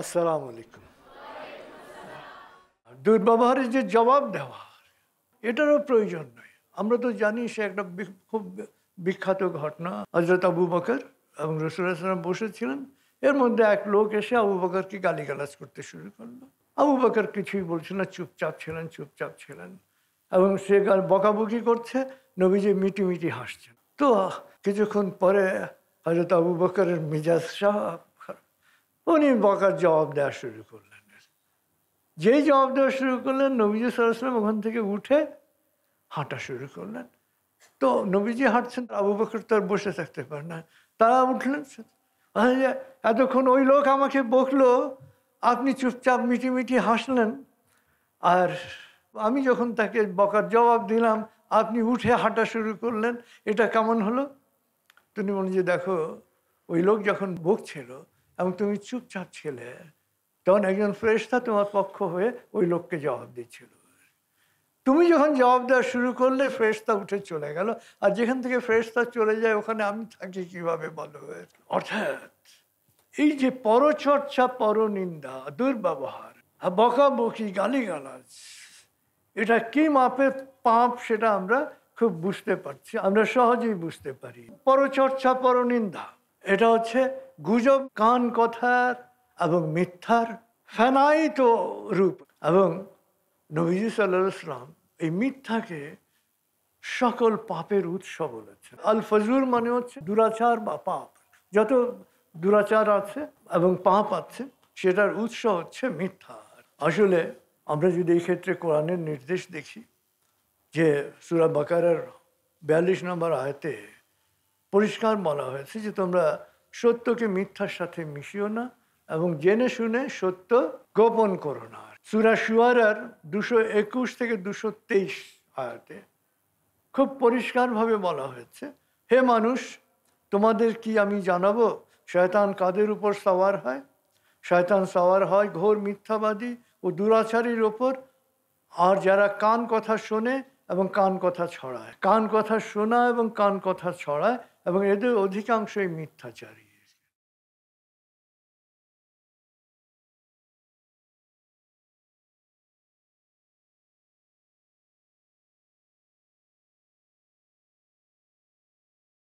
আসসালামু আলাইকুম। দুর্ব্যবহারের যে জবাব দেওয়া, এটারও প্রয়োজন নয়। আমরা তো জানি সে একটা খুব বিখ্যাত ঘটনা। হযরত আবু বকর এবং রাসূলুল্লাহ সাল্লাল্লাহু আলাইহি ওয়াসাল্লাম বসেছিলেন। এর মধ্যে এক লোক এসে আবু বকরকে গালিগালাজ করতে শুরু করলো। আবু বকর কিছুই বলছিল না, চুপচাপ ছিলেন এবং সে বকাবকি করছে, নবীজি মিটি হাসছেন। তো কিছুক্ষণ পরে হযরত আবু বকরের মেজাজ খারাপ। উনি বকার জবাব দেওয়া শুরু করলেন। যেই জবাব দেওয়া শুরু করলেন, নবীজি সাল্লাল্লাহু আলাইহি ওয়াসাল্লাম ওখান থেকে উঠে হাঁটা শুরু করলেন। তো নবীজি হাঁটছেন, আবু বকর তো আর বসে থাকতে পারে না, তারা উঠলেন। এতক্ষণ ওই লোক আমাকে বকলো, আপনি চুপচাপ মিটি হাসলেন, আর আমি যখন তাকে বকার জবাব দিলাম আপনি উঠে হাঁটা শুরু করলেন, এটা কেমন হলো? তিনি বলেন যে দেখো, ওই লোক যখন বকছিল এবং তুমি চুপচাপ ছিলে, তখন একজন ফেরেশতা তোমার পক্ষ হয়ে ওই লোককে জবাব দিচ্ছিল। তুমি যখন জবাব দেওয়া শুরু করলে ফেরেশতা উঠে চলে গেল, আর যেখান থেকে ফেরেশতা চলে যায় ওখানে আমি থাকি কিভাবে বলো? অর্থাৎ এই যে পরচর্চা, পরনিন্দা, দুর্ব্যবহার, বকাবকি, গালিগালাজ, এটা কি মাপের পাপ সেটা আমরা খুব বুঝতে পারছি, আমরা সহজেই বুঝতে পারি। পরচর্চা, পরনিন্দা, এটা হচ্ছে গুজব, কান কথার এবং মিথ্যার ফেনায়িত রূপ। এবং নবীজি সাল্লাল্লাহু আলাইহি ওয়াসাল্লাম এই মিথ্যাকে সকল পাপের উৎস বলেছেন। আল ফজুর মানে হচ্ছে দুরাচার বা পাপ। যত দুরাচার আছে এবং পাপ আছে, সেটার উৎস হচ্ছে মিথ্যা। আসলে আমরা যদি এই ক্ষেত্রে কোরআনের নির্দেশ দেখি, যে সূরা বাকারার 42 নম্বর আয়াতে পরিষ্কার বলা হয়েছে যে তোমরা সত্যকে মিথ্যার সাথে মিশিও না এবং জেনে শুনে সত্য গোপন করো না। সূরা শুআরার 221 থেকে 223 আয়াতে খুব পরিষ্কারভাবে বলা হয়েছে, হে মানুষ, তোমাদের কি আমি জানাবো শয়তান কাদের উপর সওয়ার হয়? শয়তান সওয়ার হয় ঘোর মিথ্যাবাদী ও দুরাচারীর ওপর, আর যারা কান কথা শোনে এবং কান কথা ছড়ায়। কান কথা শোনা এবং কান কথা ছড়ায় এবং এদের অধিকাংশই মিথ্যাচারী।